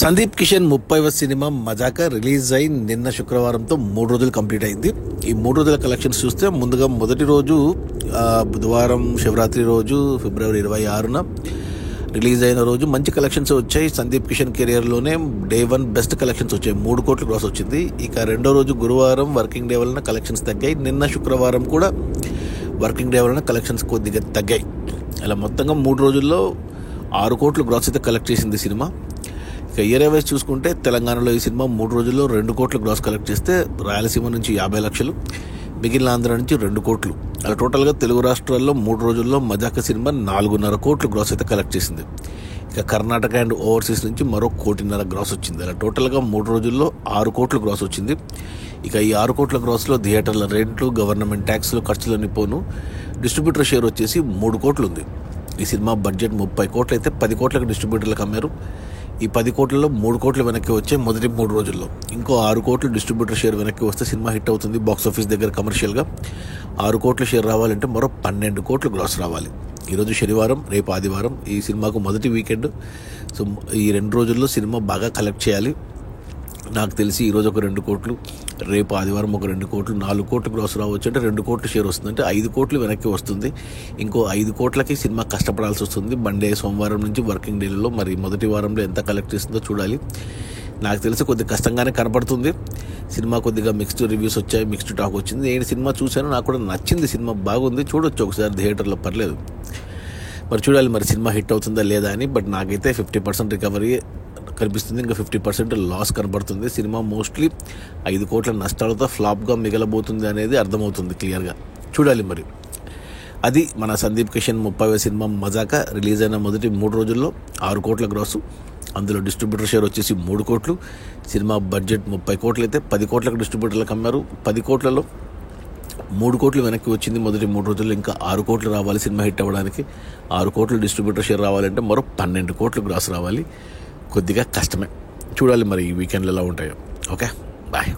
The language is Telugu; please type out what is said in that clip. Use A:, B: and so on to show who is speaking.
A: సందీప్ కిషన్ 30వ సినిమా మజాకా రిలీజ్ అయి నిన్న శుక్రవారంతో 3 రోజులు కంప్లీట్ అయింది. ఈ 3 రోజుల కలెక్షన్స్ చూస్తే ముందుగా మొదటి రోజు బుధవారం శివరాత్రి రోజు ఫిబ్రవరి 26న రిలీజ్ అయిన రోజు మంచి కలెక్షన్స్ వచ్చాయి. సందీప్ కిషన్ కెరియర్లోనే డే 1 బెస్ట్ కలెక్షన్స్ వచ్చాయి. 3 కోట్ల గ్రాస్ వచ్చింది. ఇక రెండో రోజు గురువారం వర్కింగ్ డే వలన కలెక్షన్స్ తగ్గాయి. నిన్న శుక్రవారం కూడా వర్కింగ్ డే వలన కలెక్షన్స్ కొద్దిగా తగ్గాయి. అలా మొత్తంగా 3 రోజుల్లో 6 కోట్ల గ్రాస్ అయితే కలెక్ట్ చేసింది సినిమా. ఇక ఏరియా వైజ్ చూసుకుంటే తెలంగాణలో ఈ సినిమా 3 రోజుల్లో 2 కోట్ల గ్రాస్ కలెక్ట్ చేస్తే రాయలసీమ నుంచి 50 లక్షలు, మిగిలిన ఆంధ్ర నుంచి 2 కోట్లు, అలా టోటల్గా తెలుగు రాష్ట్రాల్లో 3 రోజుల్లో మజాకా సినిమా 4.5 కోట్ల గ్రాస్ అయితే కలెక్ట్ చేసింది. ఇక కర్ణాటక అండ్ ఓవర్సీస్ నుంచి మరో 1.5 కోట్ల గ్రాస్ వచ్చింది. అలా టోటల్గా 3 రోజుల్లో 6 కోట్ల గ్రాస్ వచ్చింది. ఇక ఈ 6 కోట్ల గ్రాస్లో థియేటర్ల రెంట్లు, గవర్నమెంట్ ట్యాక్స్లు, ఖర్చులన్నీ పోను డిస్ట్రిబ్యూటర్ షేర్ వచ్చేసి 3 కోట్లు ఉంది. ఈ సినిమా బడ్జెట్ 30 కోట్లు అయితే 10 కోట్లకు డిస్ట్రిబ్యూటర్లకు అమ్మారు. ఈ 10 కోట్లలో 3 కోట్లు వెనక్కి వచ్చే మొదటి 3 రోజుల్లో. ఇంకో 6 కోట్లు డిస్ట్రిబ్యూటర్ షేర్ వెనక్కి వస్తే సినిమా హిట్ అవుతుంది. బాక్స్ ఆఫీస్ దగ్గర కమర్షియల్గా 6 కోట్ల షేర్ రావాలంటే మరో 12 కోట్లు గ్రాస్ రావాలి. ఈరోజు శనివారం, రేపు ఆదివారం, ఈ సినిమాకు మొదటి వీకెండ్. సో ఈ 2 రోజుల్లో సినిమా బాగా కలెక్ట్ చేయాలి. నాకు తెలిసి ఈరోజు ఒక 2 కోట్లు, రేపు ఆదివారం ఒక 2 కోట్లు, 4 కోట్లు గ్రాస్ రావచ్చు. అంటే 2 కోట్ల షేర్ వస్తుంది, అంటే 5 కోట్లు వెనక్కి వస్తుంది. ఇంకో 5 కోట్లకి సినిమా కష్టపడాల్సి వస్తుంది. మండే, సోమవారం నుంచి వర్కింగ్ డేలలో. మరి మొదటి వారంలో ఎంత కలెక్ట్ చేస్తుందో చూడాలి. నాకు తెలిసి కొద్దిగా కష్టంగానే కనపడుతుంది. సినిమా కొద్దిగా మిక్స్డ్ రివ్యూస్ వచ్చాయి, మిక్స్డ్ టాక్ వచ్చింది. నేను సినిమా చూశాను, నాకు కూడా నచ్చింది. సినిమా బాగుంది, చూడొచ్చు ఒకసారి థియేటర్లో, పర్లేదు. మరి చూడాలి మరి సినిమా హిట్ అవుతుందా లేదా అని. బట్ నాకైతే 50% రికవరీ కనిపిస్తుంది, ఇంకా 50% లాస్ కనబడుతుంది. సినిమా మోస్ట్లీ 5 కోట్ల నష్టాలతో ఫ్లాప్గా మిగలబోతుంది అనేది అర్థమవుతుంది క్లియర్గా. చూడాలి మరి. అది మన సందీప్ కిషన్ 30వ సినిమా మజాకా రిలీజ్ అయిన మొదటి 3 రోజుల్లో 6 కోట్ల గ్రాసు. అందులో డిస్ట్రిబ్యూటర్ షేర్ వచ్చేసి 3 కోట్లు. సినిమా బడ్జెట్ 30 కోట్లు అయితే 10 కోట్లకు డిస్ట్రిబ్యూటర్లకు అమ్మారు. 10 కోట్లలో 3 కోట్లు వెనక్కి వచ్చింది మొదటి 3 రోజుల్లో. ఇంకా 6 కోట్లు రావాలి సినిమా హిట్ అవ్వడానికి. 6 కోట్లు డిస్ట్రిబ్యూటర్ షేర్ రావాలంటే మరో 12 కోట్లు గ్రాస్ రావాలి. కొద్దిగా కష్టమే. చూడాలి మరి ఈ వీకెండ్లో ఎలా ఉంటాయో. Okay, bye.